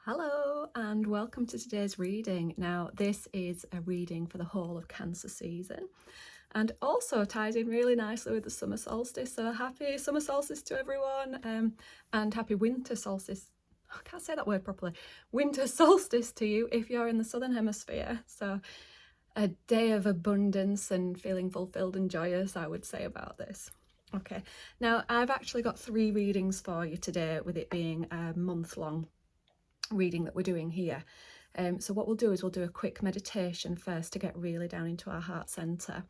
Hello and welcome to today's reading. Now this is a reading for the whole of Cancer season and also ties in really nicely with the summer solstice. So happy summer solstice to everyone and happy winter solstice. I can't say that word properly. Winter solstice to you if you're in the southern hemisphere. So a day of abundance and feeling fulfilled and joyous, I would say, about this. Okay, now I've actually got 3 readings for you today, with it being a month-long reading that we're doing here. So what we'll do is we'll do a quick meditation first to get really down into our heart center,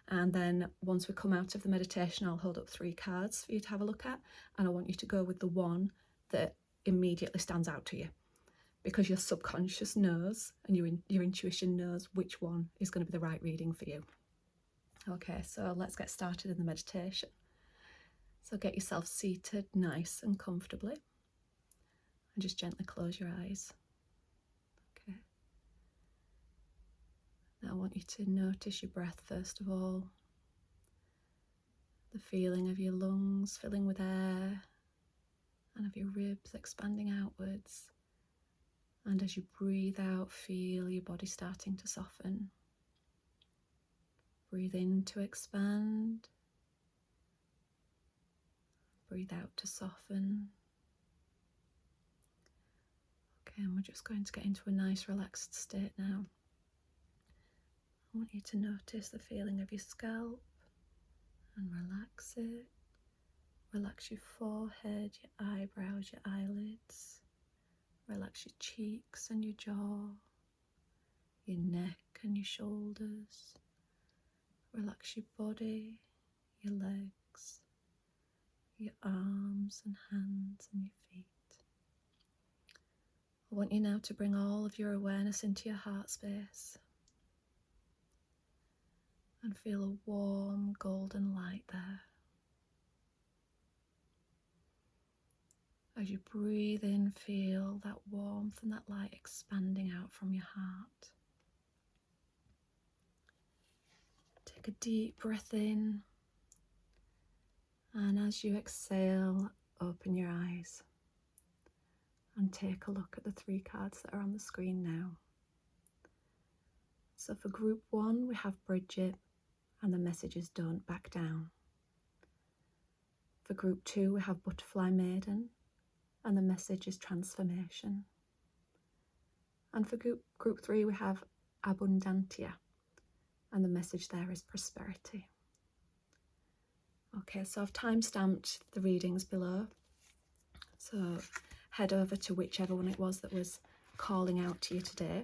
and then once we come out of the meditation I'll hold up 3 cards for you to have a look at, and I want you to go with the one that immediately stands out to you, because your subconscious knows and your intuition knows which one is going to be the right reading for you. Okay, so let's get started in the meditation. So get yourself seated nice and comfortably. And just gently close your eyes. Okay. Now I want you to notice your breath first of all. The feeling of your lungs filling with air and of your ribs expanding outwards. And as you breathe out, feel your body starting to soften. Breathe in to expand. Breathe out to soften. Okay, and we're just going to get into a nice relaxed state now. I want you to notice the feeling of your scalp and relax it. Relax your forehead, your eyebrows, your eyelids. Relax your cheeks and your jaw, your neck and your shoulders. Relax your body, your legs, your arms and hands and your feet. I want you now to bring all of your awareness into your heart space and feel a warm golden light there. As you breathe in, feel that warmth and that light expanding out from your heart. Take a deep breath in, and as you exhale, open your eyes and take a look at the 3 cards that are on the screen now. So for group 1 we have Bridget, and the message is don't back down. For group 2 we have Butterfly Maiden, and the message is transformation. And for group 3 we have Abundantia, and the message there is prosperity. Okay, so I've time-stamped the readings below, so head over to whichever one it was that was calling out to you today.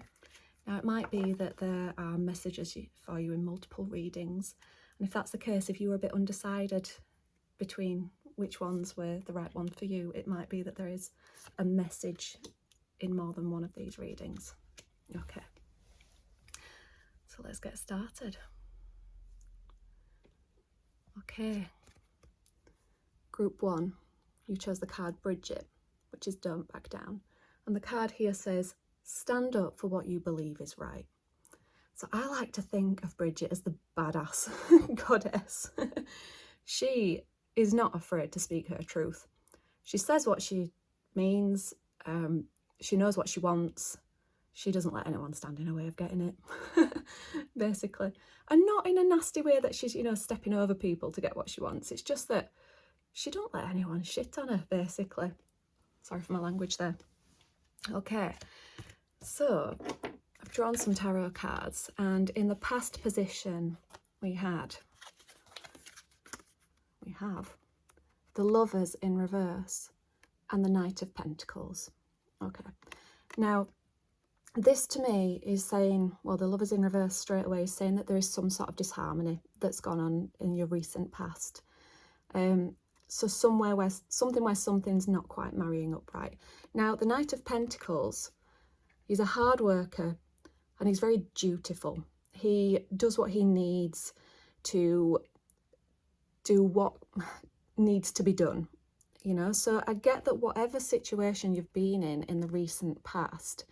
Now it might be that there are messages for you in multiple readings, and if that's the case, if you were a bit undecided between which ones were the right one for you, it might be that there is a message in more than one of these readings. Okay, so let's get started. Okay, group 1, you chose the card Bridget, which is don't back down, and the card here says stand up for what you believe is right. So I like to think of Bridget as the badass goddess. She is not afraid to speak her truth. She says what she means, she knows what she wants, she doesn't let anyone stand in her way of getting it, basically. And not in a nasty way that she's, stepping over people to get what she wants. It's just that she don't let anyone shit on her, basically. Sorry for my language there. Okay, so I've drawn some tarot cards, and in the past position we have the Lovers in reverse and the Knight of Pentacles. Okay, now this to me is saying, well, the Lovers in reverse straight away is saying that there is some sort of disharmony that's gone on in your recent past. So somewhere where something's not quite marrying up right. Now, the Knight of Pentacles, he's a hard worker and he's very dutiful. He does what he needs to do what needs to be done, So I get that whatever situation you've been in the recent past,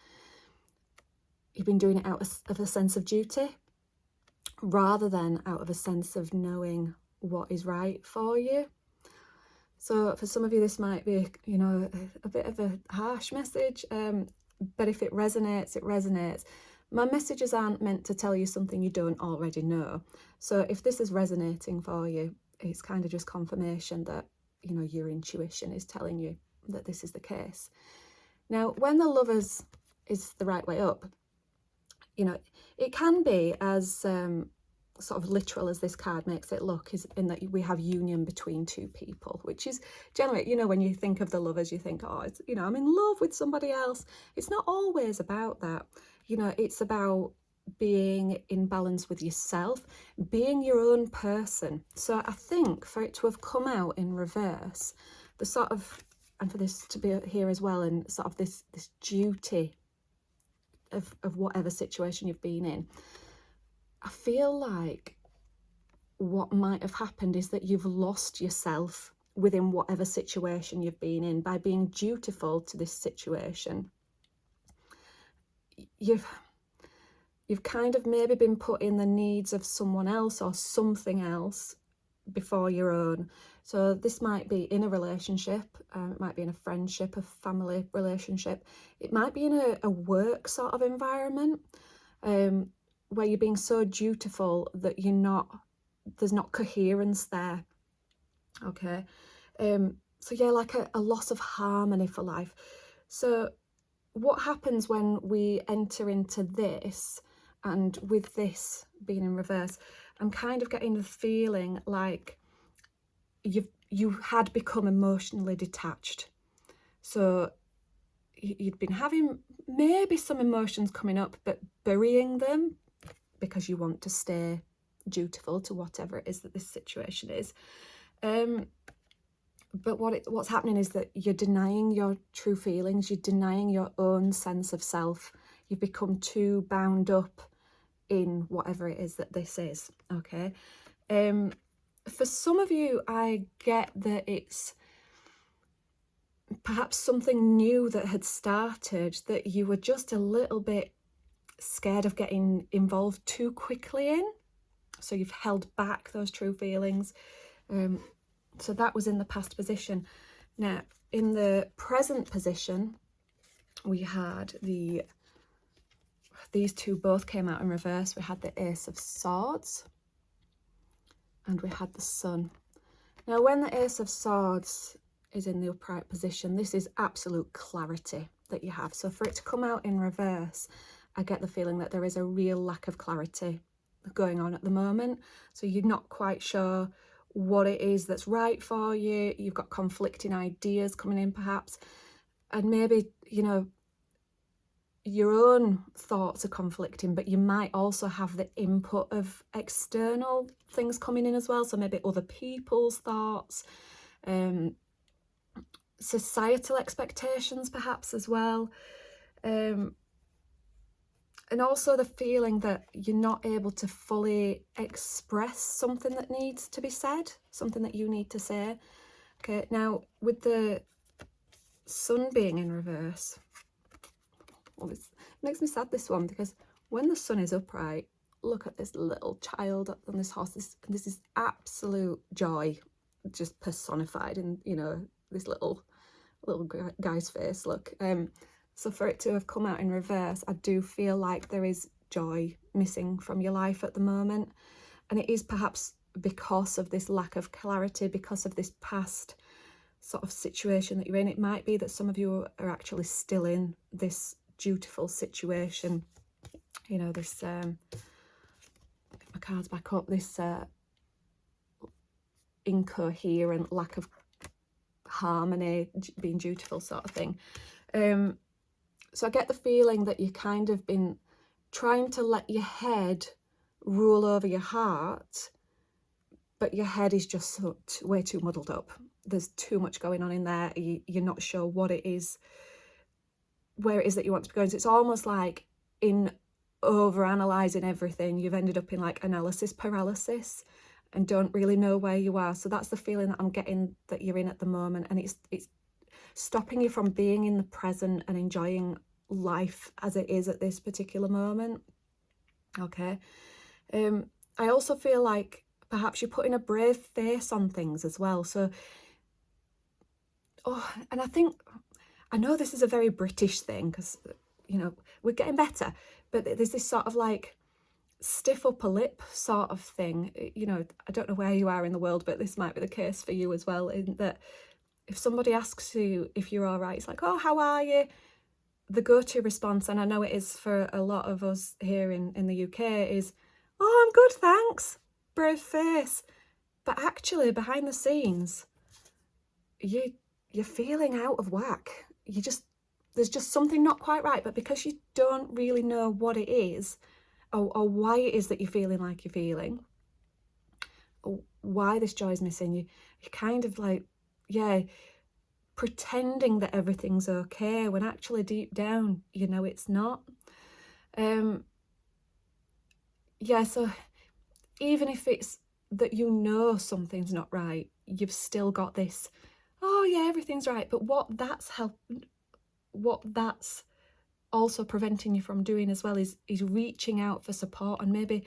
you've been doing it out of a sense of duty rather than out of a sense of knowing what is right for you. So for some of you, this might be, a bit of a harsh message. but if it resonates, it resonates. My messages aren't meant to tell you something you don't already know. So if this is resonating for you, it's kind of just confirmation that, you know, your intuition is telling you that this is the case. Now, when the Lovers is the right way up, you know, it can be as sort of literal as this card makes it look, is in that we have union between two people, which is generally, you know, when you think of the Lovers, you think, oh, it's, you know, I'm in love with somebody else. It's not always about that. You know, it's about being in balance with yourself, being your own person. So I think for it to have come out in reverse, the sort of, and for this to be here as well, and sort of this duty of whatever situation you've been in, I feel like what might have happened is that you've lost yourself within whatever situation you've been in by being dutiful to this situation. You've kind of maybe been putting the needs of someone else or something else before your own. So this might be in a relationship, it might be in a friendship, a family relationship, it might be in a work sort of environment, where you're being so dutiful that there's not coherence there. Okay, so yeah, like a loss of harmony for life. So what happens when we enter into this, and with this being in reverse, I'm kind of getting the feeling like you had become emotionally detached. So you'd been having maybe some emotions coming up, but burying them because you want to stay dutiful to whatever it is that this situation is. But what's happening is that you're denying your true feelings, you're denying your own sense of self. You've become too bound up in whatever it is that this is, okay? For some of you, I get that it's perhaps something new that had started that you were just a little bit scared of getting involved too quickly in. So you've held back those true feelings. So that was in the past position. Now, in the present position, we had these two both came out in reverse. We had the Ace of Swords and we had the Sun. Now, when the Ace of Swords is in the upright position, this is absolute clarity that you have. So for it to come out in reverse, I get the feeling that there is a real lack of clarity going on at the moment. So you're not quite sure what it is that's right for you. You've got conflicting ideas coming in perhaps. And maybe, you know, your own thoughts are conflicting, but you might also have the input of external things coming in as well. So maybe other people's thoughts, societal expectations perhaps as well. And also the feeling that you're not able to fully express something that needs to be said, something that you need to say. Okay, now with the Sun being in reverse, well, it makes me sad, this one, because when the Sun is upright, look at this little child on this horse. This is absolute joy, just personified in, you know, this little guy's face, look. So for it to have come out in reverse, I do feel like there is joy missing from your life at the moment. And it is perhaps because of this lack of clarity, because of this past sort of situation that you're in. It might be that some of you are actually still in this dutiful situation. You know, this, if my cards back up, this incoherent lack of harmony, being dutiful sort of thing. So I get the feeling that you've kind of been trying to let your head rule over your heart, but your head is just way too muddled up. There's too much going on in there. You're not sure what it is, where it is that you want to be going. So it's almost like in over-analysing everything, you've ended up in like analysis paralysis and don't really know where you are. So that's the feeling that I'm getting that you're in at the moment, and it's stopping you from being in the present and enjoying life as it is at this particular moment. Okay. I also feel like perhaps you're putting a brave face on things as well. So, and I know this is a very British thing, because you know, we're getting better, but there's this sort of like stiff upper lip sort of thing. You know, I don't know where you are in the world, but this might be the case for you as well, in that if somebody asks you if you're all right, it's like, oh, how are you? The go-to response, and I know it is for a lot of us here in the UK, is, oh, I'm good, thanks, brave face. But actually, behind the scenes, you're feeling out of whack. There's just something not quite right, but because you don't really know what it is, or why it is that you're feeling like you're feeling, or why this joy is missing, you're kind of like, yeah, pretending that everything's okay when actually deep down, you know, it's not. Yeah, so even if it's that you know something's not right, you've still got this, oh yeah, everything's right. But what that's also preventing you from doing as well is reaching out for support, and maybe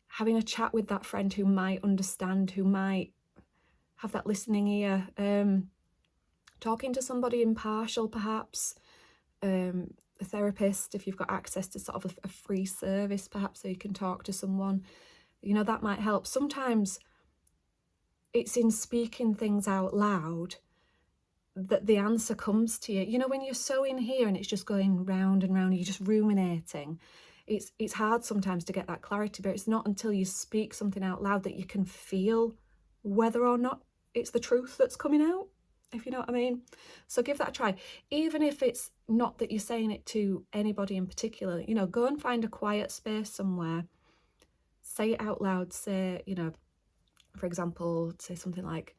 having a chat with that friend who might understand, who might have that listening ear, talking to somebody impartial perhaps, a therapist if you've got access to sort of a free service perhaps, so you can talk to someone, you know, that might help. Sometimes it's in speaking things out loud that the answer comes to you. You know, when you're so in here and it's just going round and round, you're just ruminating, it's hard sometimes to get that clarity, but it's not until you speak something out loud that you can feel whether or not it's the truth that's coming out, if you know what I mean. So give that a try. Even if it's not that you're saying it to anybody in particular, you know, go and find a quiet space somewhere, say it out loud. Say, you know, for example, say something like,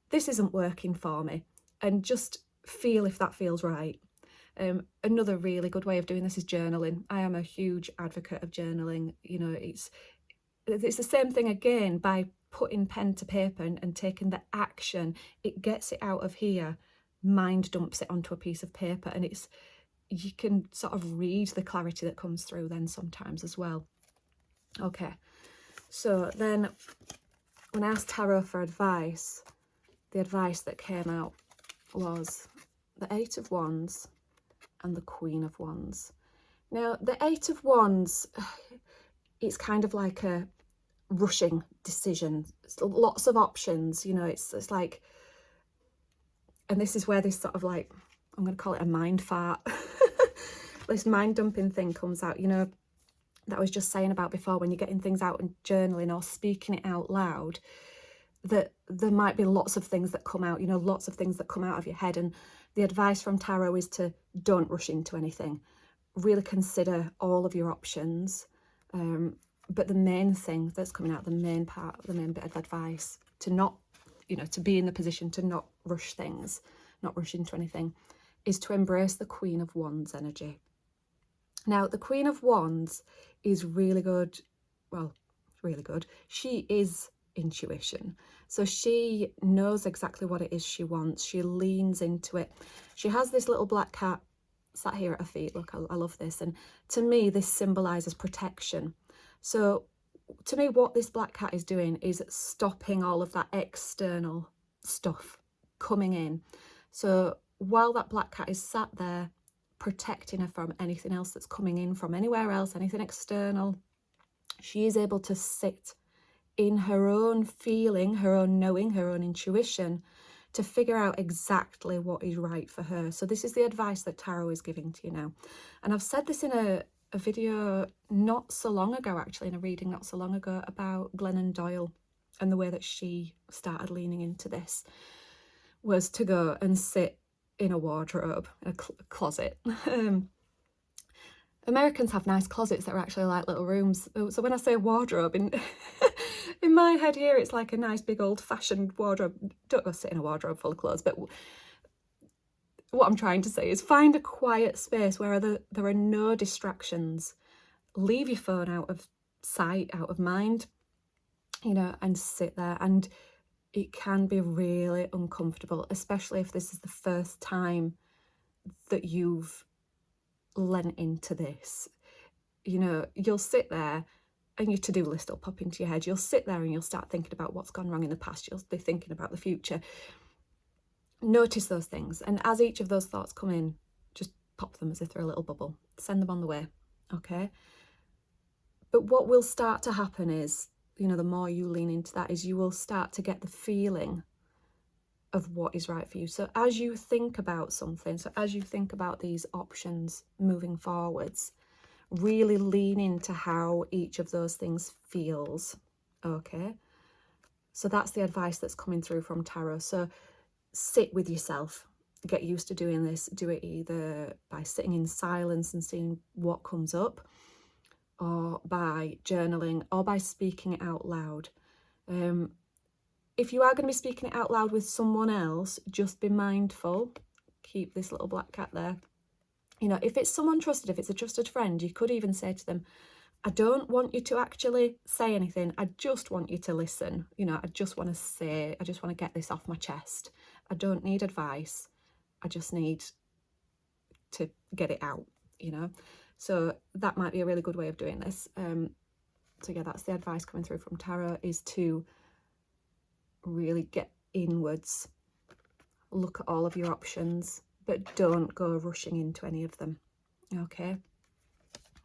this isn't working for me, and just feel if that feels right. Another really good way of doing this is journaling. I am a huge advocate of journaling. You know, it's the same thing again. By putting pen to paper and taking the action, it gets it out of here, mind dumps it onto a piece of paper, and you can sort of read the clarity that comes through then sometimes as well. Okay, so then when I asked Tarot for advice, the advice that came out was the Eight of Wands and the Queen of Wands. Now, the Eight of Wands, it's kind of like a rushing decision. It's lots of options, you know, it's like, and this is where this sort of like, I'm going to call it a mind fart, this mind dumping thing comes out, you know, that I was just saying about before, when you're getting things out and journaling or speaking it out loud, that there might be lots of things that come out, you know, lots of things that come out of your head. And the advice from Tarot is to don't rush into anything. Really consider all of your options. But the main thing that's coming out, the main bit of advice, to not, you know, to be in the position to not rush things, not rush into anything, is to embrace the Queen of Wands energy. Now, the Queen of Wands is really good. Well, really good. She is intuition. So she knows exactly what it is she wants. She leans into it. She has this little black cat sat here at her feet. Look, I love this. And to me, this symbolises protection. So to me, what this black cat is doing is stopping all of that external stuff coming in. So while that black cat is sat there, protecting her from anything else that's coming in from anywhere else, anything external, she is able to sit in her own feeling, her own knowing, her own intuition, to figure out exactly what is right for her. So this is the advice that Tarot is giving to you now. And I've said this in a video not so long ago, actually, in a reading not so long ago, about Glennon Doyle, and the way that she started leaning into this was to go and sit in a wardrobe, in a closet. Americans have nice closets that are actually like little rooms. So when I say wardrobe, in my head here, it's like a nice big old-fashioned wardrobe. Don't go sit in a wardrobe full of clothes, but what I'm trying to say is find a quiet space where there are no distractions. Leave your phone out of sight, out of mind, you know, and sit there. And it can be really uncomfortable, especially if this is the first time that you've lent into this. You know, you'll sit there and your to-do list will pop into your head. You'll sit there and you'll start thinking about what's gone wrong in the past. You'll be thinking about the future. Notice those things, and as each of those thoughts come in, just pop them as if they're a little bubble. Send them on the way, okay? But what will start to happen is, you know, the more you lean into that, is you will start to get the feeling of what is right for you. So as you think about something, so as you think about these options moving forwards, really lean into how each of those things feels, okay? So that's the advice that's coming through from tarot. So sit with yourself, get used to doing this. Do it either by sitting in silence and seeing what comes up, or by journaling, or by speaking it out loud. If you are going to be speaking it out loud with someone else, just be mindful. Keep this little black cat there. You know, if it's someone trusted, if it's a trusted friend, you could even say to them, I don't want you to actually say anything. I just want you to listen. You know, I just want to get this off my chest. I don't need advice. I just need to get it out, you know. So that might be a really good way of doing this. So yeah, that's the advice coming through from tarot, is to really get inwards, look at all of your options, but don't go rushing into any of them, okay?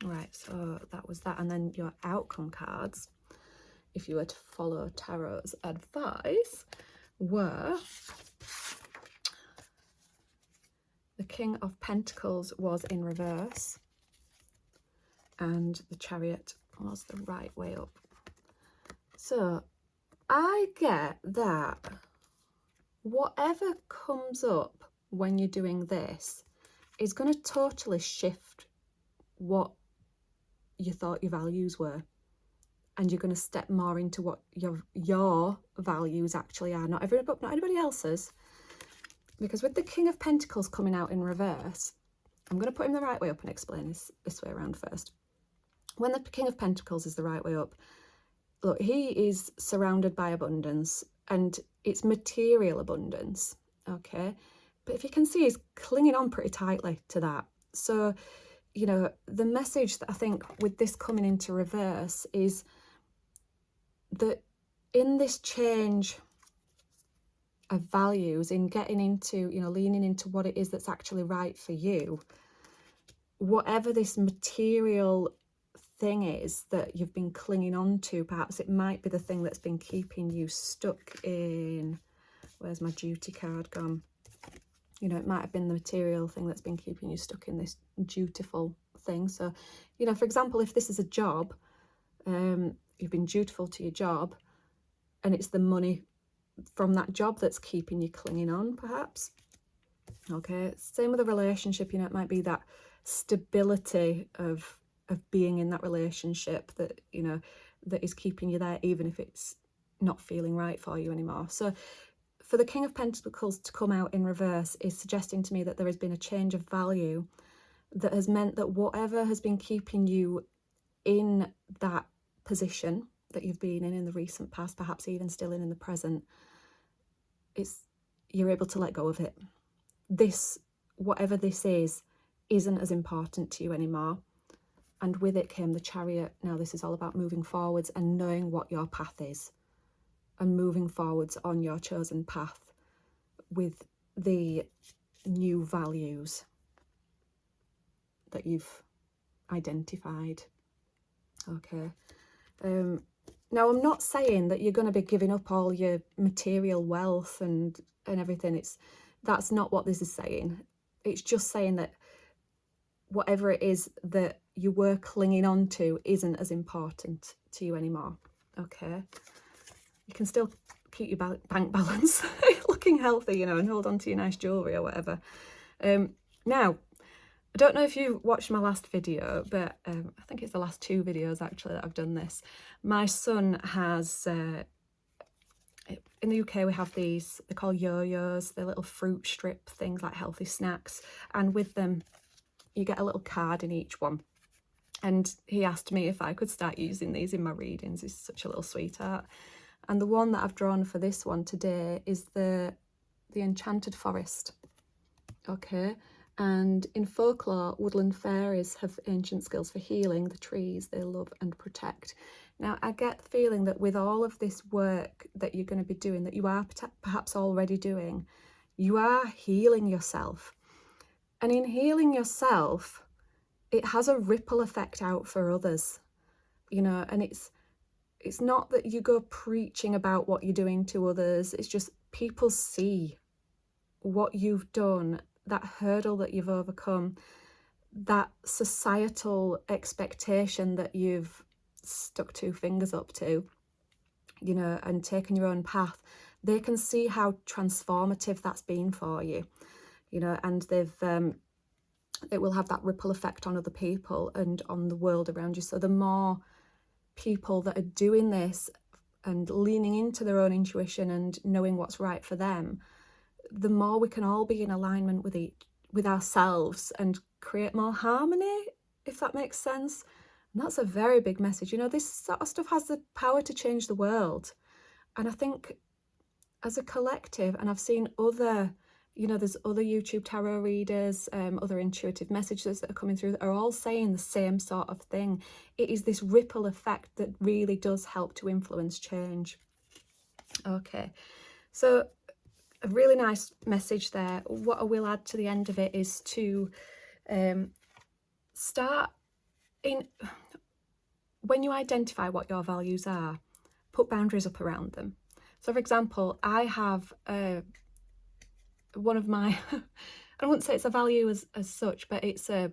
Right, so that was that. And then your outcome cards, if you were to follow tarot's advice, were the King of Pentacles was in reverse and the Chariot was the right way up. So I get that whatever comes up when you're doing this is going to totally shift what you thought your values were, and you're going to step more into what your values actually are, not anybody else's. Because with the King of Pentacles coming out in reverse, I'm going to put him the right way up and explain this way around first. When the King of Pentacles is the right way up, look, he is surrounded by abundance, and it's material abundance, okay? But if you can see, he's clinging on pretty tightly to that. So, you know, the message that I think with this coming into reverse is that in this change of values, in getting into, you know, leaning into what it is that's actually right for you, whatever this material thing is that you've been clinging on to, perhaps it might be the thing that's been keeping you stuck in, where's my duty card gone? You know, it might have been the material thing that's been keeping you stuck in this dutiful thing. So, you know, for example, if this is a job, you've been dutiful to your job, and it's the money from that job that's keeping you clinging on, perhaps. Okay, same with a relationship. You know, it might be that stability of being in that relationship that, you know, that is keeping you there, even if it's not feeling right for you anymore. So for the King of Pentacles to come out in reverse is suggesting to me that there has been a change of value that has meant that whatever has been keeping you in that position that you've been in the recent past, perhaps even still in the present, you're able to let go of it. This, whatever this is, isn't as important to you anymore. And with it came the Chariot. Now this is all about moving forwards and knowing what your path is, and moving forwards on your chosen path with the new values that you've identified. Okay. Now I'm not saying that you're going to be giving up all your material wealth and everything. That's not what this is saying. It's just saying that whatever it is that you were clinging on to isn't as important to you anymore. Okay. You can still keep your bank balance looking healthy, you know, and hold on to your nice jewellery or whatever. Now, I don't know if you watched my last video, but I think it's the last two videos actually that I've done this. My son has, in the UK we have these, they're called yo-yos, they're little fruit strip things like healthy snacks. And with them, you get a little card in each one. And he asked me if I could start using these in my readings. He's such a little sweetheart. And the one that I've drawn for this one today is the Enchanted Forest. Okay. And in folklore, woodland fairies have ancient skills for healing the trees they love and protect. Now, I get the feeling that with all of this work that you're going to be doing, that you are perhaps already doing, you are healing yourself. And in healing yourself, it has a ripple effect out for others, you know, and it's not that you go preaching about what you're doing to others. It's just people see what you've done, that hurdle that you've overcome, that societal expectation that you've stuck two fingers up to, you know, and taken your own path. They can see how transformative that's been for you, you know, and it will have that ripple effect on other people and on the world around you. So the more people that are doing this and leaning into their own intuition and knowing what's right for them, the more we can all be in alignment with ourselves and create more harmony, if that makes sense. And that's a very big message. You know, this sort of stuff has the power to change the world. And I think as a collective, and I've seen other, you know, there's other YouTube tarot readers, other intuitive messages that are coming through that are all saying the same sort of thing. It is this ripple effect that really does help to influence change. Okay, so a really nice message there. What I will add to the end of it is to start in, when you identify what your values are, put boundaries up around them. So for example, I have one of my, I wouldn't say it's a value as such, but it's a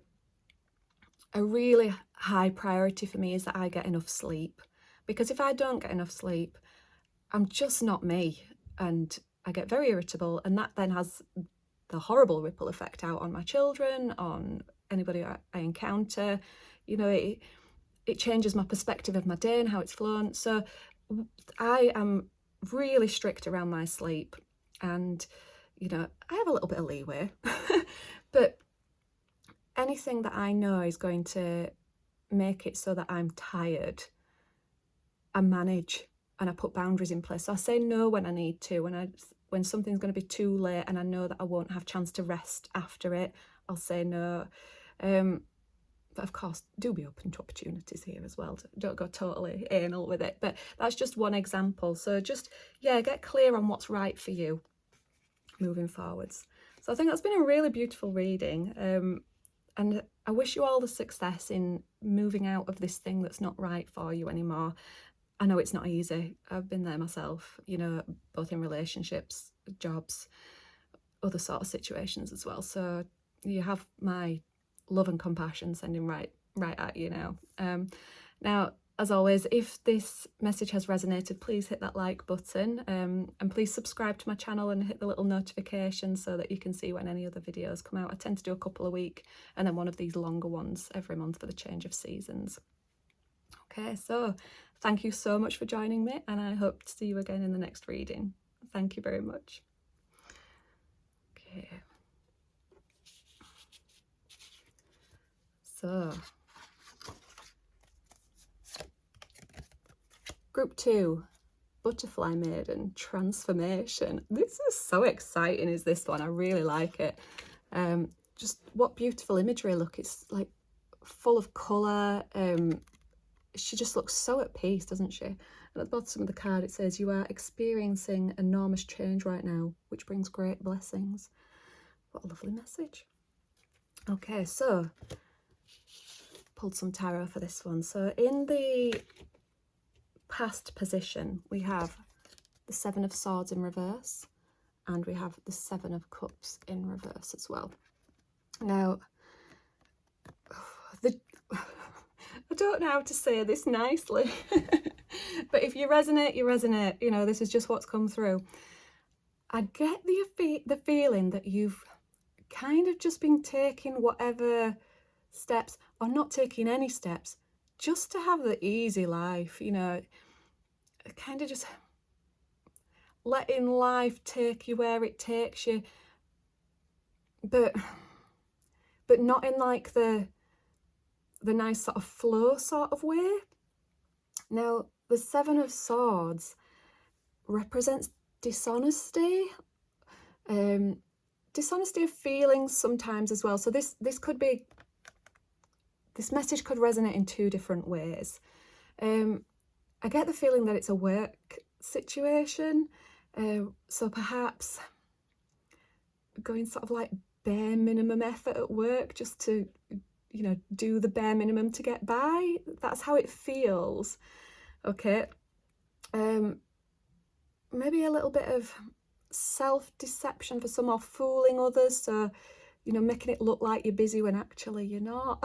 really high priority for me is that I get enough sleep. Because if I don't get enough sleep, I'm just not me, and I get very irritable, and that then has the horrible ripple effect out on my children, on anybody I encounter. You know, it changes my perspective of my day and how it's flown. So I am really strict around my sleep, and you know, I have a little bit of leeway, but anything that I know is going to make it so that I'm tired, I manage and I put boundaries in place. So I say no when I need to, when something's going to be too late and I know that I won't have chance to rest after it, I'll say no. But of course, do be open to opportunities here as well. Don't go totally anal with it. But that's just one example. So just, yeah, get clear on what's right for you moving forwards. So I think that's been a really beautiful reading. And I wish you all the success in moving out of this thing that's not right for you anymore. I know it's not easy. I've been there myself, you know, both in relationships, jobs, other sort of situations as well. So you have my love and compassion sending right at you now. Now, as always, if this message has resonated, please hit that like button, and please subscribe to my channel and hit the little notification so that you can see when any other videos come out. I tend to do a couple a week and then one of these longer ones every month for the change of seasons. Okay, so thank you so much for joining me, and I hope to see you again in the next reading. Thank you very much. Okay. So, Group 2, Butterfly Maiden, Transformation. This is so exciting, is this one. I really like it. Just what beautiful imagery. Look, it's like full of colour. She just looks so at peace, doesn't she? And at the bottom of the card it says, you are experiencing enormous change right now, which brings great blessings. What a lovely message. Okay, so pulled some tarot for this one. So in the past position, we have the Seven of Swords in reverse, and we have the Seven of Cups in reverse as well. Now, I don't know how to say this nicely, but if you resonate, you resonate. You know, this is just what's come through. I get the feeling that you've kind of just been taking whatever steps, or not taking any steps, just to have the easy life, you know, kind of just letting life take you where it takes you, but not in like the nice sort of flow sort of way. Now, the Seven of Swords represents dishonesty, dishonesty of feelings sometimes as well. So this message could resonate in two different ways. I get the feeling that it's a work situation, so perhaps going sort of like bare minimum effort at work just to, you know, do the bare minimum to get by. That's how it feels. Okay. Maybe a little bit of self-deception for some, or fooling others, so, you know, making it look like you're busy when actually you're not.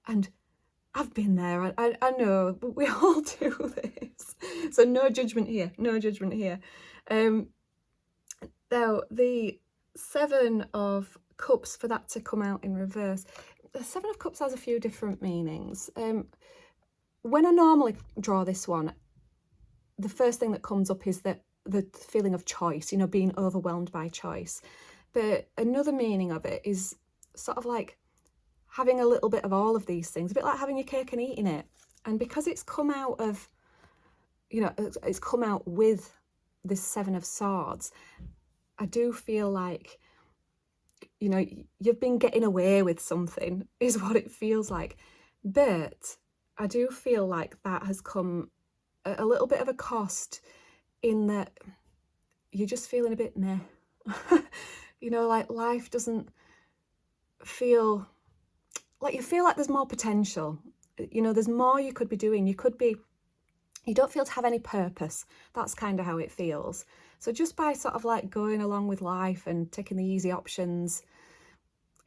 And I've been there, I know, but we all do this. So no judgment here, no judgment here. Now, the Seven of Cups, for that to come out in reverse, the Seven of Cups has a few different meanings. When I normally draw this one, the first thing that comes up is that the feeling of choice, you know, being overwhelmed by choice. But another meaning of it is sort of like having a little bit of all of these things, a bit like having your cake and eating it. And because it's come out of, you know, it's come out with this Seven of Swords, I do feel like, you know, you've been getting away with something, is what it feels like. But I do feel like that has come at a little bit of a cost, in that you're just feeling a bit meh. You know, like life doesn't feel like, you feel like there's more potential. You know, there's more you could be doing. You don't feel to have any purpose. That's kind of how it feels. So just by sort of like going along with life and taking the easy options,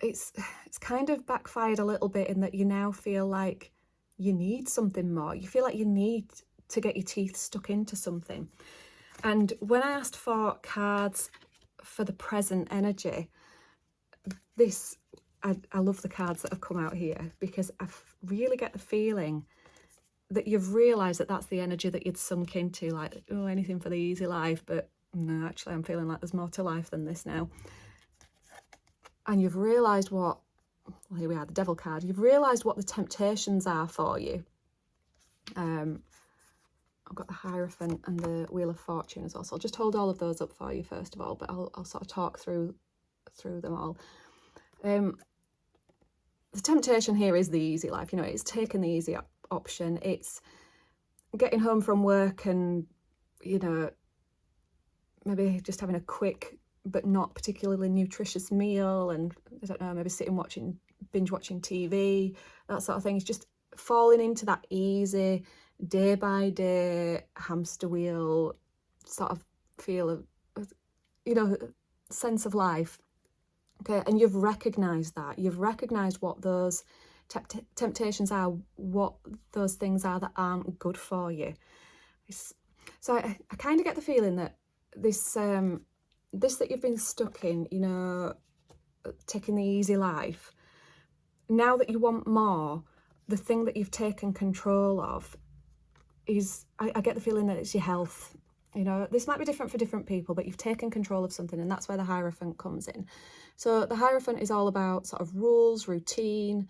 it's kind of backfired a little bit, in that you now feel like you need something more. You feel like you need to get your teeth stuck into something. And when I asked for cards for the present energy, I love the cards that have come out here, because I really get the feeling that you've realised that that's the energy that you'd sunk into, like, oh, anything for the easy life. But no, actually I'm feeling like there's more to life than this now. And you've realised what, well, here we are, the Devil card. You've realised what the temptations are for you. I've got the Hierophant and the Wheel of Fortune as well. So I'll just hold all of those up for you first of all, but I'll sort of talk through them all. The temptation here is the easy life. You know, it's taking the easy option. It's getting home from work and, you know, maybe just having a quick but not particularly nutritious meal, and I don't know, maybe binge watching TV, that sort of thing. It's just falling into that easy day by day hamster wheel sort of feel of, you know, sense of life. Okay, and you've recognized that. You've recognized what those temptations are, what those things are that aren't good for you. So I kind of get the feeling that this that you've been stuck in, you know, taking the easy life, now that you want more, the thing that you've taken control of is, I get the feeling that it's your health. You know, this might be different for different people, but you've taken control of something, and that's where the Hierophant comes in. So the Hierophant is all about sort of rules, routine.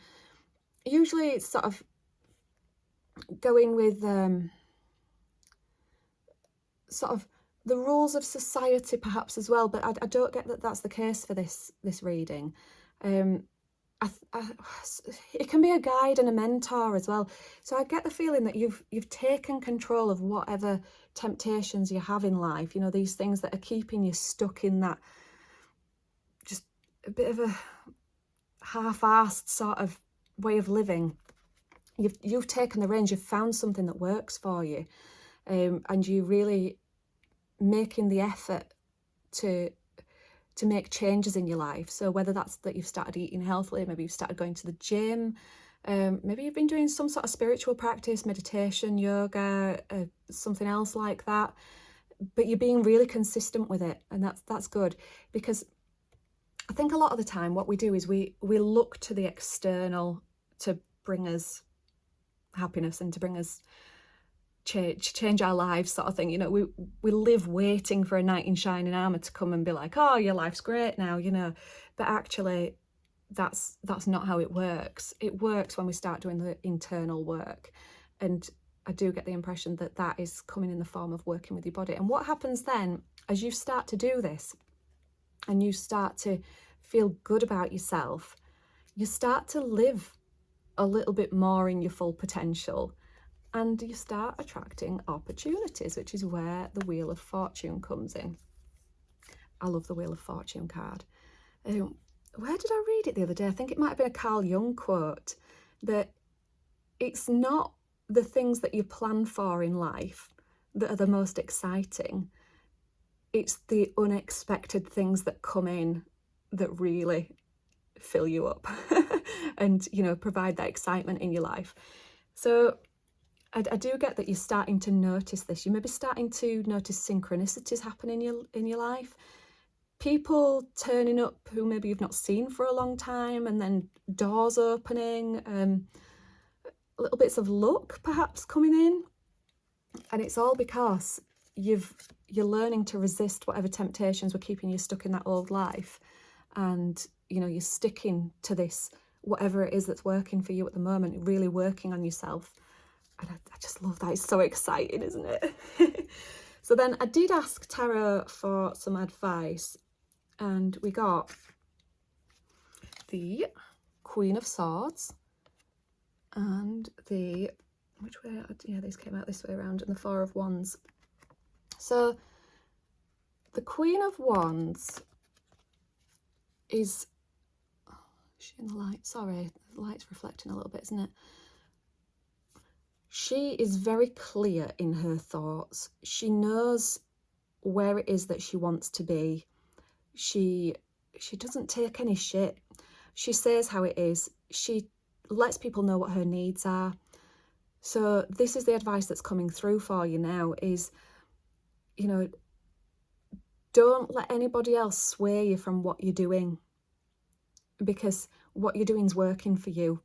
Usually it's sort of going with sort of the rules of society perhaps as well, but I don't get that that's the case for this reading. It can be a guide and a mentor as well. So I get the feeling that you've taken control of whatever temptations you have in life, you know, these things that are keeping you stuck in that just a bit of a half-assed sort of way of living. You've taken the reins, you've found something that works for you, and you really making the effort to make changes in your life. So whether that's that you've started eating healthily, maybe you've started going to the gym, maybe you've been doing some sort of spiritual practice, meditation, yoga, something else like that, but you're being really consistent with it, and that's good. Because I think a lot of the time what we do is we look to the external to bring us happiness and to bring us change our lives, sort of thing. You know, we live waiting for a knight in shining armor to come and be like, oh, your life's great now, you know. But actually that's not how it works. It works when we start doing the internal work, and I do get the impression that that is coming in the form of working with your body. And what happens then, as you start to do this and you start to feel good about yourself, you start to live a little bit more in your full potential, and you start attracting opportunities, which is where the Wheel of Fortune comes in. I love the Wheel of Fortune card. Where did I read it the other day? I think it might have been a Carl Jung quote, that it's not the things that you plan for in life that are the most exciting. It's the unexpected things that come in that really fill you up and, you know, provide that excitement in your life. So I do get that you're starting to notice this. You may be starting to notice synchronicities happen in your life. People turning up who maybe you've not seen for a long time, and then doors opening, little bits of luck perhaps coming in. And it's all because you're learning to resist whatever temptations were keeping you stuck in that old life. And, you know, you're sticking to this, whatever it is that's working for you at the moment, really working on yourself. And I just love that. It's so exciting, isn't it? So then I did ask Tarot for some advice, and we got the Queen of Swords and the, which way? Yeah, these came out this way around, and the Four of Wands. So the Queen of Wands is, oh, is she in the light? Sorry, the light's reflecting a little bit, isn't it? She is very clear in her thoughts. She knows where it is that she wants to be. She doesn't take any shit. She says how it is. She lets people know what her needs are. So this is the advice that's coming through for you now is, you know, don't let anybody else sway you from what you're doing, because what you're doing is working for you.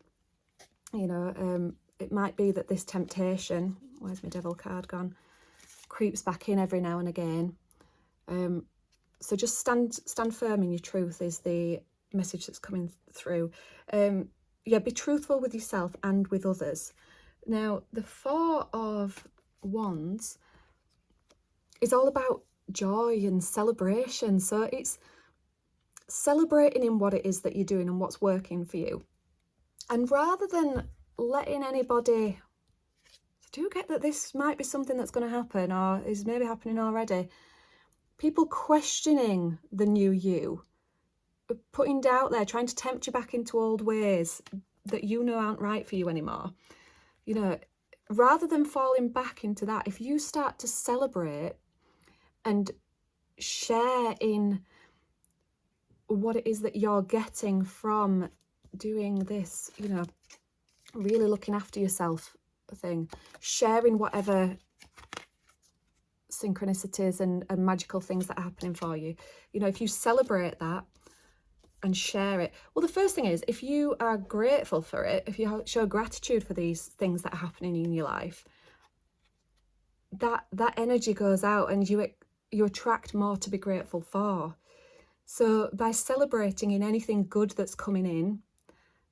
You know, it might be that this temptation, where's my devil card gone, creeps back in every now and again. So just stand firm in your truth is the message that's coming through. Yeah, be truthful with yourself and with others. Now, the Four of Wands is all about joy and celebration. So it's celebrating in what it is that you're doing and what's working for you. And rather than letting anybody, I do get that this might be something that's going to happen or is maybe happening already, people questioning the new you, putting doubt there, trying to tempt you back into old ways that you know aren't right for you anymore. You know, rather than falling back into that, if you start to celebrate and share in what it is that you're getting from doing this, you know, really looking after yourself thing, sharing whatever synchronicities and magical things that are happening for you, you know, if you celebrate that and share it, well, the first thing is, if you are grateful for it, if you show gratitude for these things that are happening in your life, that energy goes out and you attract more to be grateful for. So by celebrating in anything good that's coming in,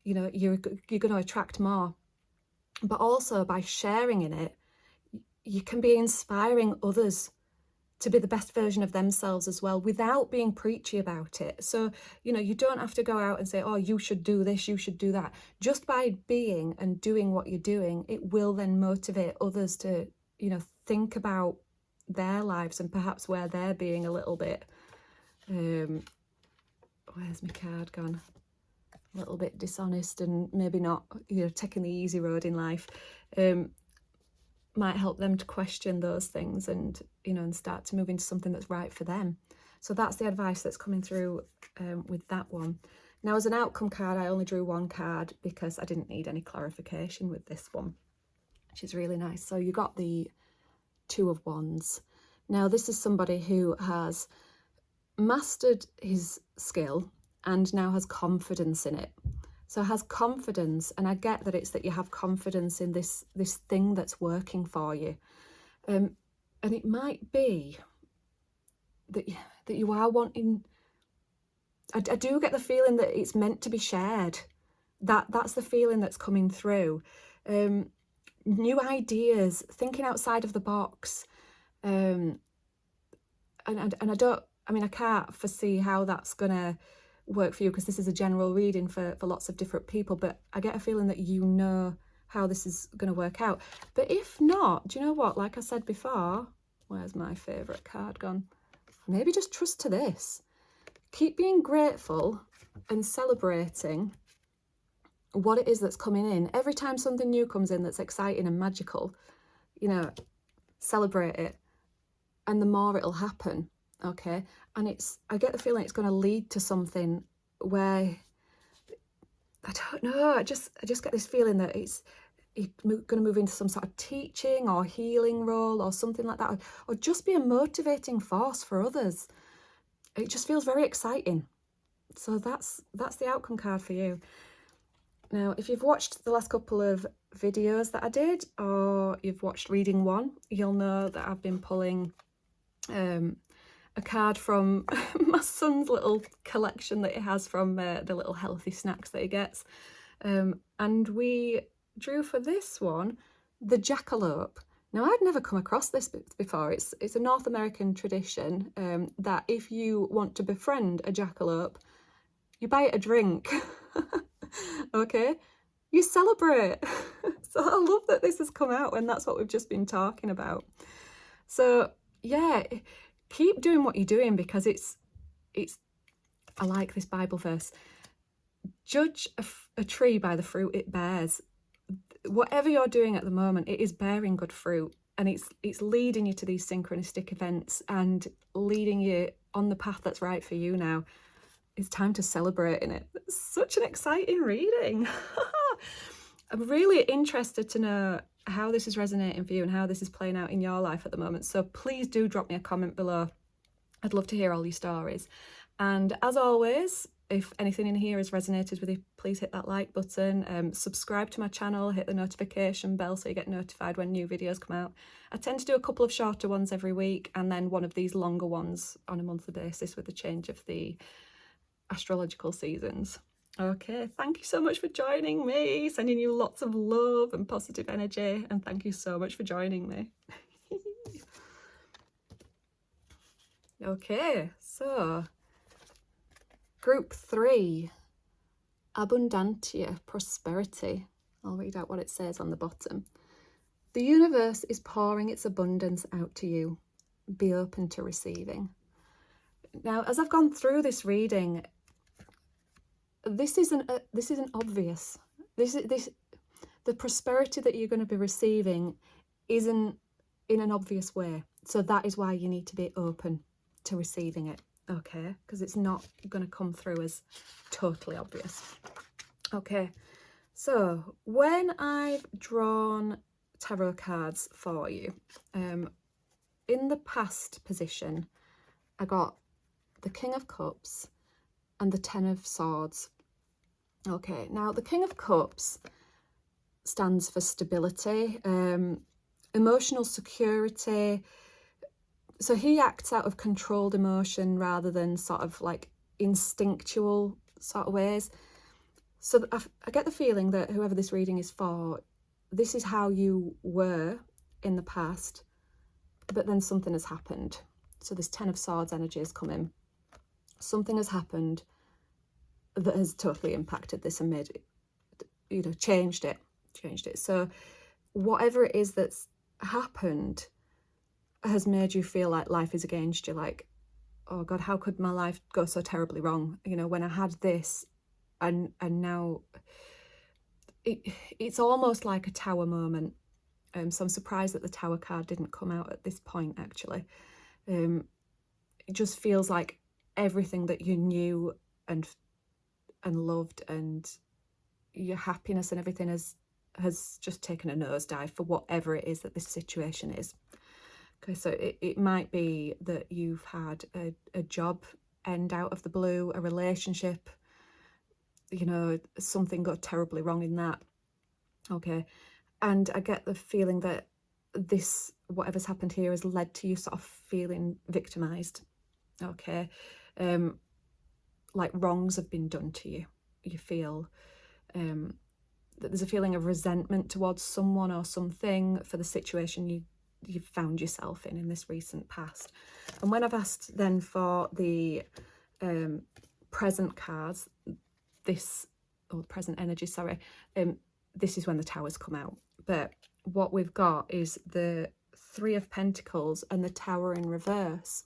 you know, you're going to attract more. But also by sharing in it, you can be inspiring others to be the best version of themselves as well, without being preachy about it. So, you know, you don't have to go out and say, oh, you should do this, you should do that. Just by being and doing what you're doing, it will then motivate others to, you know, think about their lives and perhaps where they're being a little bit, where's my card gone? A little bit dishonest and maybe not, you know, taking the easy road in life. Might help them to question those things and, you know, and start to move into something that's right for them. So that's the advice that's coming through with that one. Now, as an outcome card, I only drew one card because I didn't need any clarification with this one, which is really nice. So you got the Two of Wands. Now, this is somebody who has mastered his skill and now has confidence in it. So has confidence, and I get that it's that you have confidence in this thing that's working for you. And it might be that you are wanting, I do get the feeling that it's meant to be shared. That's the feeling that's coming through. New ideas, thinking outside of the box. And I can't foresee how that's gonna work for you, because this is a general reading for lots of different people, but I get a feeling that you know how this is going to work out. But if not, do you know what, like I said before, where's my favourite card gone? Maybe just trust to this, keep being grateful and celebrating what it is that's coming in. Every time something new comes in that's exciting and magical, you know, celebrate it, and the more it'll happen. Okay, and I get the feeling it's going to lead to something where, I don't know, I just get this feeling that you're going to move into some sort of teaching or healing role or something like that, or just be a motivating force for others. It just feels very exciting. So that's the outcome card for you. Now, if you've watched the last couple of videos that I did, or you've watched reading 1, you'll know that I've been pulling a card from my son's little collection that he has from the little healthy snacks that he gets. And we drew for this one the jackalope. Now, I'd never come across this before. It's a North American tradition that if you want to befriend a jackalope, you buy it a drink. Okay, you celebrate. So I love that this has come out, and that's what we've just been talking about. So yeah, keep doing what you're doing, because it's I like this Bible verse. Judge a tree by the fruit it bears. Whatever you're doing at the moment, it is bearing good fruit, and it's leading you to these synchronistic events and leading you on the path that's right for you now. It's time to celebrate in it. It's such an exciting reading. I'm really interested to know how this is resonating for you and how this is playing out in your life at the moment. So please do drop me a comment below. I'd love to hear all your stories. And as always, if anything in here has resonated with you, please hit that like button, subscribe to my channel, hit the notification bell so you get notified when new videos come out. I tend to do a couple of shorter ones every week, and then one of these longer ones on a monthly basis with the change of the astrological seasons. Okay, thank you so much for joining me, sending you lots of love and positive energy, and thank you so much for joining me. Okay, so group 3, abundantia, prosperity. I'll read out what it says on the bottom. The universe is pouring its abundance out to you. Be open to receiving. Now, as I've gone through this reading, this isn't obvious. The prosperity that you're going to be receiving isn't in an obvious way. So that is why you need to be open to receiving it, okay? Because it's not going to come through as totally obvious. Okay, so when I've drawn tarot cards for you, in the past position, I got the King of Cups and the 10 of Swords. Okay, now the King of Cups stands for stability, emotional security. So he acts out of controlled emotion rather than sort of like instinctual sort of ways. So I get the feeling that whoever this reading is for, this is how you were in the past, but then something has happened. So this 10 of Swords energy has come in. Something has happened that has totally impacted this and made it, you know, changed it. So whatever it is that's happened has made you feel like life is against you, like, oh God, how could my life go so terribly wrong? You know, when I had this and now it's almost like a tower moment. So I'm surprised that the Tower card didn't come out at this point, actually. It just feels like everything that you knew and loved and your happiness and everything has just taken a nosedive for whatever it is that this situation is. Okay, so it might be that you've had a job end out of the blue, a relationship, you know, something got terribly wrong in that. Okay, and I get the feeling that this, whatever's happened here, has led to you sort of feeling victimized. Okay, like wrongs have been done to you. You feel that there's a feeling of resentment towards someone or something for the situation you've found yourself in this recent past. And when I've asked then for the present cards, present energy, sorry, this is when the Towers come out. But what we've got is the 3 of Pentacles and the Tower in reverse.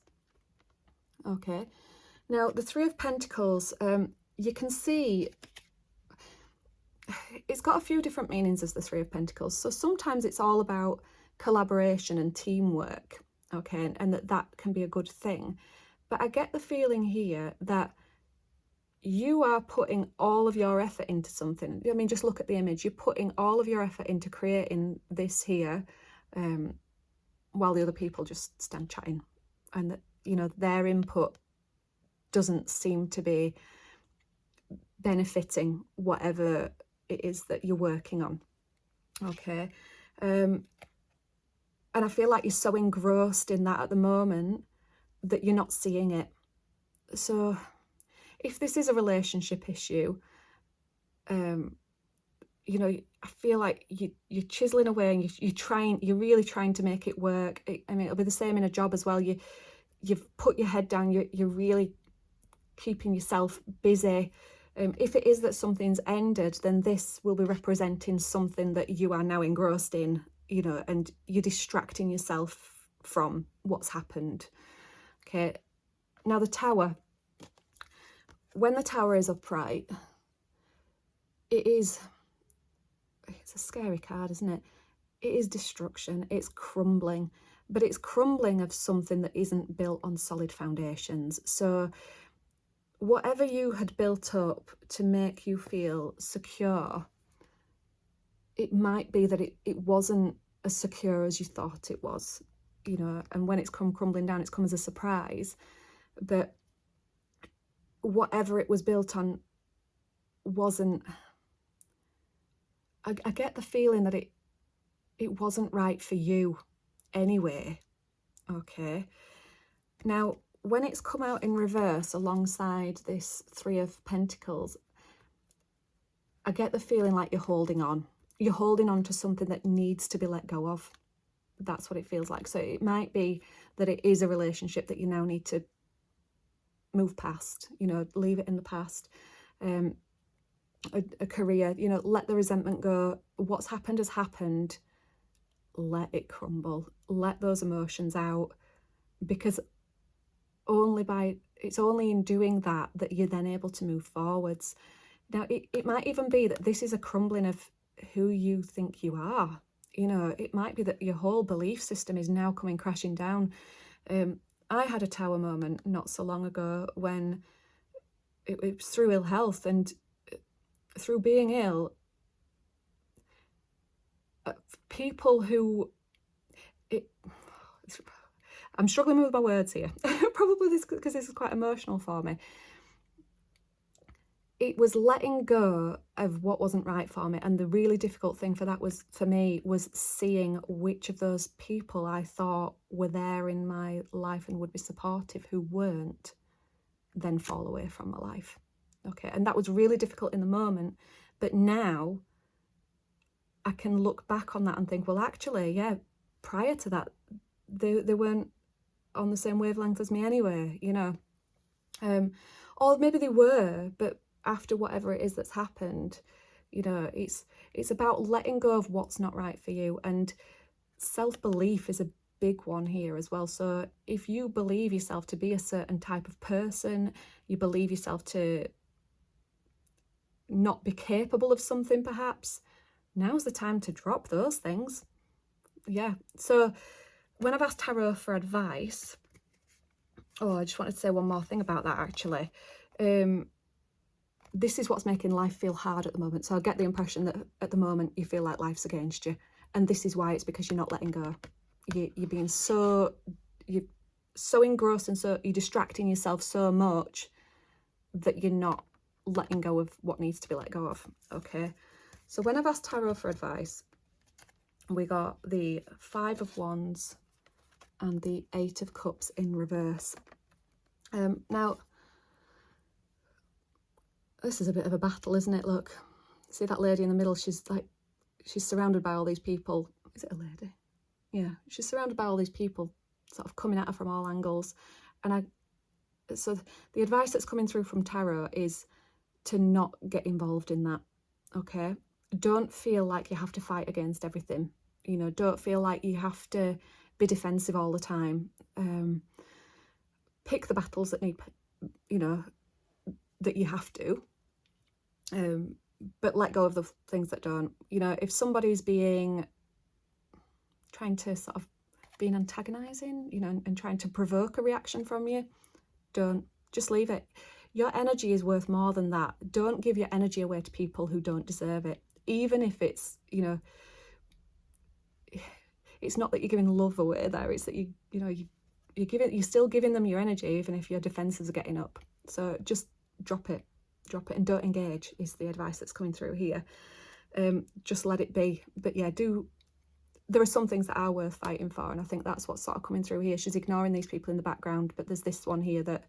Okay, Now, the Three of Pentacles, you can see it's got a few different meanings as the Three of Pentacles. So sometimes it's all about collaboration and teamwork, okay, and that can be a good thing. But I get the feeling here that you are putting all of your effort into something. I mean, just look at the image. You're putting all of your effort into creating this here, while the other people just stand chatting. And, that, you know, their input doesn't seem to be benefiting whatever it is that you're working on, okay? And I feel like you're so engrossed in that at the moment that you're not seeing it. So if this is a relationship issue, you know, I feel like you're chiseling away and you're really trying to make it work. I mean, it'll be the same in a job as well. You've put your head down, you're really keeping yourself busy. If it is that something's ended, then this will be representing something that you are now engrossed in, you know, and you're distracting yourself from what's happened. Okay, now the Tower. When the Tower is upright, it's a scary card, isn't it? It is destruction, it's crumbling, but it's crumbling of something that isn't built on solid foundations. So whatever you had built up to make you feel secure, it might be that it wasn't as secure as you thought it was, you know, and when it's come crumbling down, it's come as a surprise. But whatever it was built on wasn't, I get the feeling that it wasn't right for you anyway, okay? Now, when it's come out in reverse alongside this Three of Pentacles, I get the feeling like you're holding on. You're holding on to something that needs to be let go of. That's what it feels like. So it might be that it is a relationship that you now need to move past, you know, leave it in the past. A career, you know, let the resentment go. What's happened has happened. Let it crumble. Let those emotions out, because it's only in doing that that you're then able to move forwards. Now, it might even be that this is a crumbling of who you think you are. You know, it might be that your whole belief system is now coming crashing down. I had a Tower moment not so long ago when it was through ill health, and through being ill, people who... I'm struggling with my words here. Probably because this is quite emotional for me. It was letting go of what wasn't right for me, and the really difficult thing for that was, for me, was seeing which of those people I thought were there in my life and would be supportive, who weren't, then fall away from my life. Okay, and that was really difficult in the moment, but now I can look back on that and think, well, actually, yeah, prior to that, they weren't on the same wavelength as me anyway, you know. Or maybe they were, but after whatever it is that's happened, you know, it's about letting go of what's not right for you. And self-belief is a big one here as well. So if you believe yourself to be a certain type of person, you believe yourself to not be capable of something, perhaps, now's the time to drop those things. Yeah, so when I've asked Tarot for advice, I just wanted to say one more thing about that, actually. This is what's making life feel hard at the moment. So I get the impression that at the moment you feel like life's against you, and this is why. It's because you're not letting go. You're being so engrossed, and so you're distracting yourself so much that you're not letting go of what needs to be let go of. Okay, so when I've asked Tarot for advice, we got the Five of Wands and the Eight of Cups in reverse. Now, this is a bit of a battle, isn't it? Look, see that lady in the middle? She's surrounded by all these people. Is it a lady? Yeah, she's surrounded by all these people sort of coming at her from all angles. And so the advice that's coming through from Tarot is to not get involved in that, okay? Don't feel like you have to fight against everything. You know, don't feel like you have to be defensive all the time. Pick the battles that need you know, that you have to, but let go of the things that don't. You know, if somebody's trying to sort of being antagonizing, you know, and trying to provoke a reaction from you, just leave it. Your energy is worth more than that. Don't give your energy away to people who don't deserve it, even if it's, you know, it's not that you're giving love away there, it's that you're still giving them your energy, even if your defenses are getting up. So just drop it and don't engage is the advice that's coming through here. Just let it be. But yeah, there are some things that are worth fighting for, and I think that's what's sort of coming through here. She's ignoring these people in the background, but there's this one here that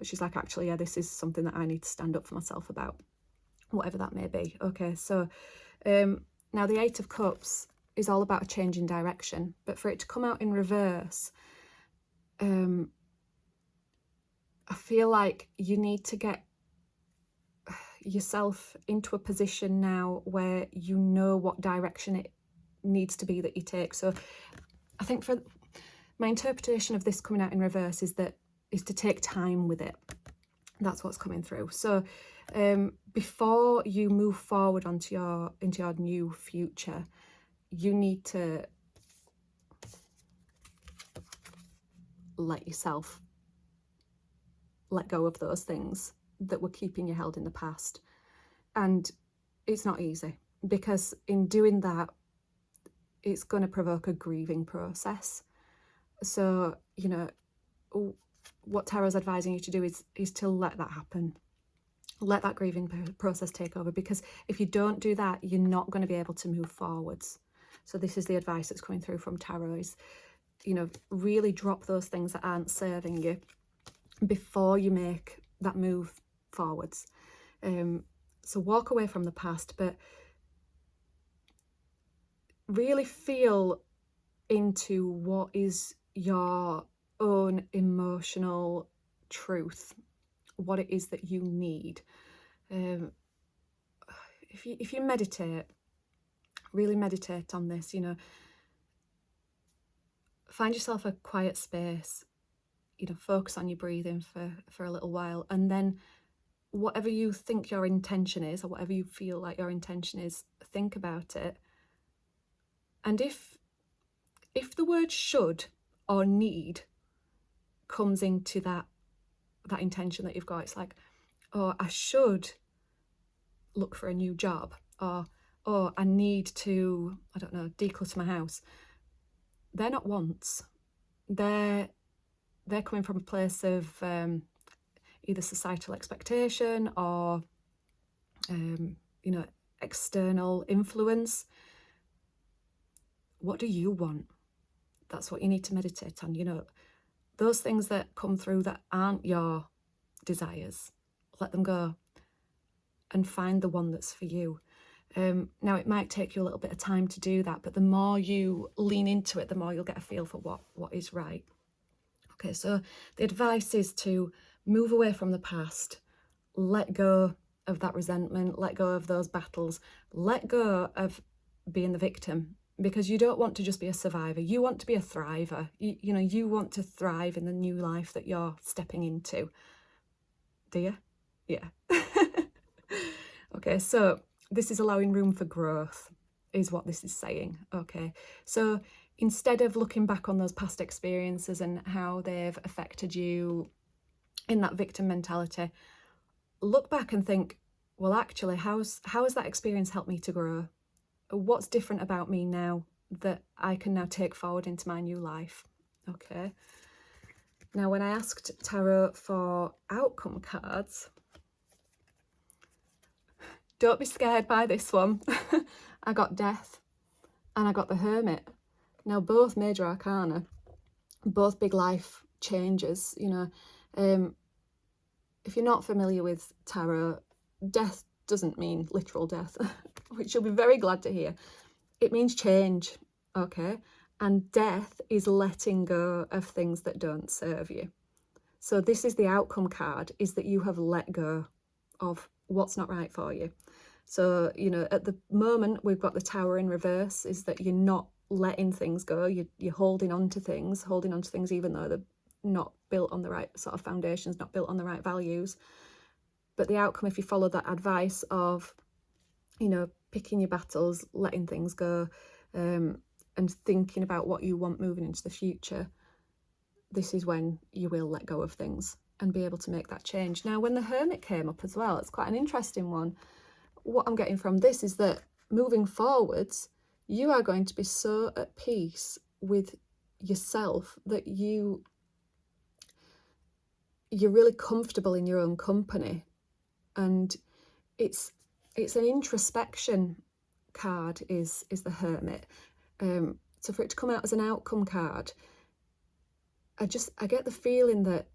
she's like, actually, yeah, this is something that I need to stand up for myself about, whatever that may be. Okay, so now the Eight of Cups is all about a change in direction, but for it to come out in reverse, I feel like you need to get yourself into a position now where you know what direction it needs to be that you take. So I think for my interpretation of this coming out in reverse is to take time with it. That's what's coming through. So before you move forward into your new future, you need to let yourself let go of those things that were keeping you held in the past. And it's not easy, because in doing that, it's going to provoke a grieving process. So, you know, what Tarot's advising you to do is to let that happen. Let that grieving process take over, because if you don't do that, you're not going to be able to move forwards. So this is the advice that's coming through from Tarot, is, you know, really drop those things that aren't serving you before you make that move forwards. So walk away from the past, but really feel into what is your own emotional truth, what it is that you need. If you meditate, really meditate on this, you know, find yourself a quiet space, you know, focus on your breathing for a little while, and then whatever you think your intention is, or whatever you feel like your intention is, think about it. And if the word should or need comes into that intention that you've got, it's like, oh, I should look for a new job, or oh, I need to, I don't know, declutter my house. They're not wants. They're coming from a place of either societal expectation or you know, external influence. What do you want? That's what you need to meditate on. You know, those things that come through that aren't your desires, let them go and find the one that's for you. Now, it might take you a little bit of time to do that, but the more you lean into it, the more you'll get a feel for what is right. Okay, so the advice is to move away from the past, let go of that resentment, let go of those battles, let go of being the victim, because you don't want to just be a survivor. You want to be a thriver. You know, you want to thrive in the new life that you're stepping into. Do you? Yeah. Okay, so this is allowing room for growth, is what this is saying. Okay, so instead of looking back on those past experiences and how they've affected you in that victim mentality, look back and think, well, actually, how has that experience helped me to grow? What's different about me now that I can now take forward into my new life? Okay. Now, when I asked Tarot for outcome cards, don't be scared by this one. I got Death and I got the Hermit. Now, both major arcana, both big life changes, you know. If you're not familiar with Tarot, death doesn't mean literal death, which you'll be very glad to hear. It means change, okay? And death is letting go of things that don't serve you. So this is the outcome card, is that you have let go of what's not right for you. So, you know, at the moment, we've got the Tower in reverse, is that you're not letting things go. You're holding on to things even though not built on the right sort of foundations, not built on the right values. But the outcome, if you follow that advice of, you know, picking your battles, letting things go, and thinking about what you want moving into the future, this is when you will let go of things and be able to make that change. Now, when the Hermit came up as well, it's quite an interesting one. What I'm getting from this is that moving forwards, you are going to be so at peace with yourself that you're really comfortable in your own company. And it's an introspection card is the Hermit. So for it to come out as an outcome card, I get the feeling that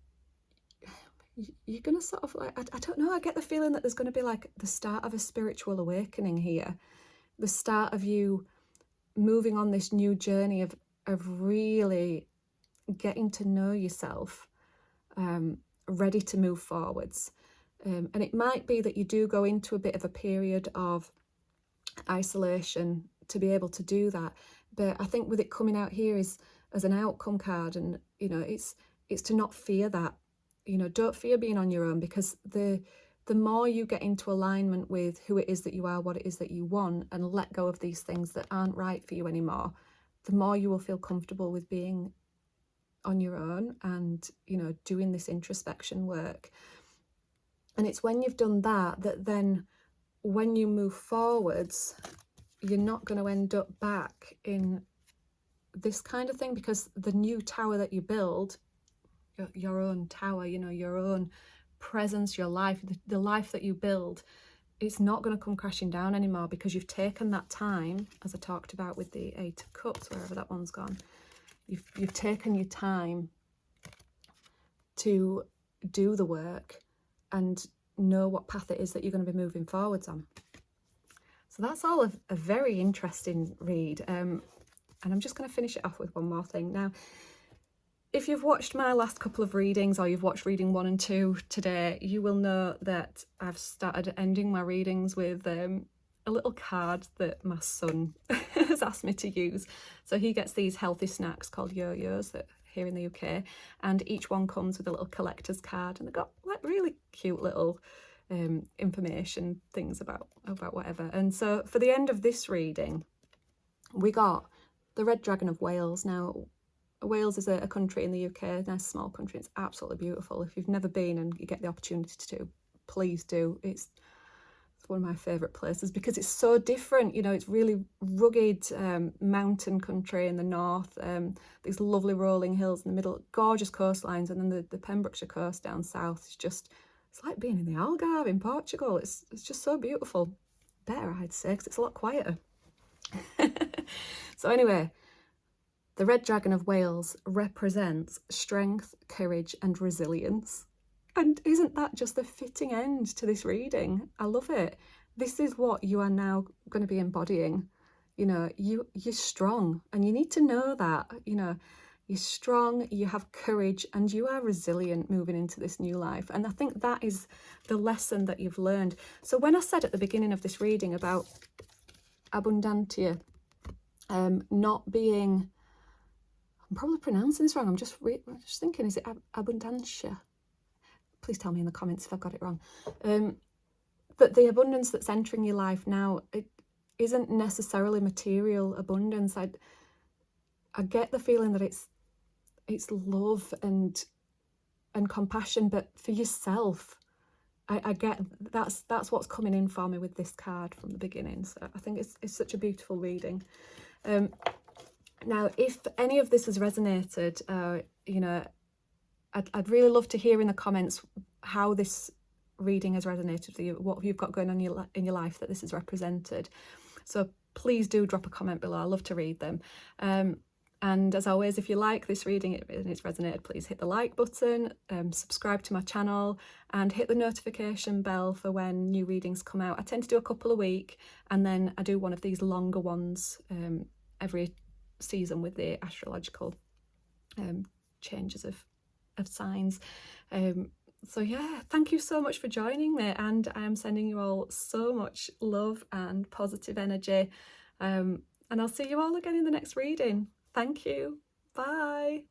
you're going to sort of like, I don't know, I get the feeling that there's going to be like the start of a spiritual awakening here, the start of you moving on this new journey of really getting to know yourself, ready to move forwards. And it might be that you do go into a bit of a period of isolation to be able to do that. But I think with it coming out here as an outcome card, and, you know, it's to not fear that. You know, don't fear being on your own, because the more you get into alignment with who it is that you are, what it is that you want, and let go of these things that aren't right for you anymore, the more you will feel comfortable with being on your own and, you know, doing this introspection work. And it's when you've done that then when you move forwards, you're not going to end up back in this kind of thing, because the new tower that you build, your own tower, you know, your own presence, your life, the life that you build, it's not going to come crashing down anymore, because you've taken that time, as I talked about with the 8 of Cups, wherever that one's gone. You've taken your time to do the work and know what path it is that you're going to be moving forwards on. So that's all a very interesting read. And I'm just going to finish it off with one more thing. Now, if you've watched my last couple of readings, or you've watched reading 1 and 2 today, you will know that I've started ending my readings with a little card that my son has asked me to use. So he gets these healthy snacks called yo-yos that here in the UK, and each one comes with a little collector's card, and they've got like really cute little information things about whatever. And so for the end of this reading, we got the Red Dragon of Wales. Now, Wales is a country in the UK, a nice small country. It's absolutely beautiful. If you've never been and you get the opportunity to, please do. It's one of my favourite places because it's so different. You know, it's really rugged mountain country in the north, these lovely rolling hills in the middle, gorgeous coastlines, and then the Pembrokeshire coast down south is just, it's like being in the Algarve in Portugal. It's just so beautiful. Better, I'd say, because it's a lot quieter. So anyway, the Red Dragon of Wales represents strength, courage and resilience. And isn't that just the fitting end to this reading? I love it. This is what you are now going to be embodying. You know, you're strong, and you need to know that. You know, you're strong, you have courage, and you are resilient moving into this new life. And I think that is the lesson that you've learned. So when I said at the beginning of this reading about abundantia, not being, I'm probably pronouncing this wrong. I'm just thinking, is it abundantia? Please tell me in the comments if I've got it wrong. But the abundance that's entering your life now, it isn't necessarily material abundance. I get the feeling that it's love and compassion, but for yourself. I get that's what's coming in for me with this card from the beginning. So I think it's such a beautiful reading. Now, if any of this has resonated, you know, I'd really love to hear in the comments how this reading has resonated with you, what you've got going on in your life that this has represented. So please do drop a comment below. I love to read them. And as always, if you like this reading and it's resonated, please hit the like button, subscribe to my channel, and hit the notification bell for when new readings come out. I tend to do a couple a week, and then I do one of these longer ones every season with the astrological changes of signs. So yeah, thank you so much for joining me, and I am sending you all so much love and positive energy, and I'll see you all again in the next reading. Thank you. Bye.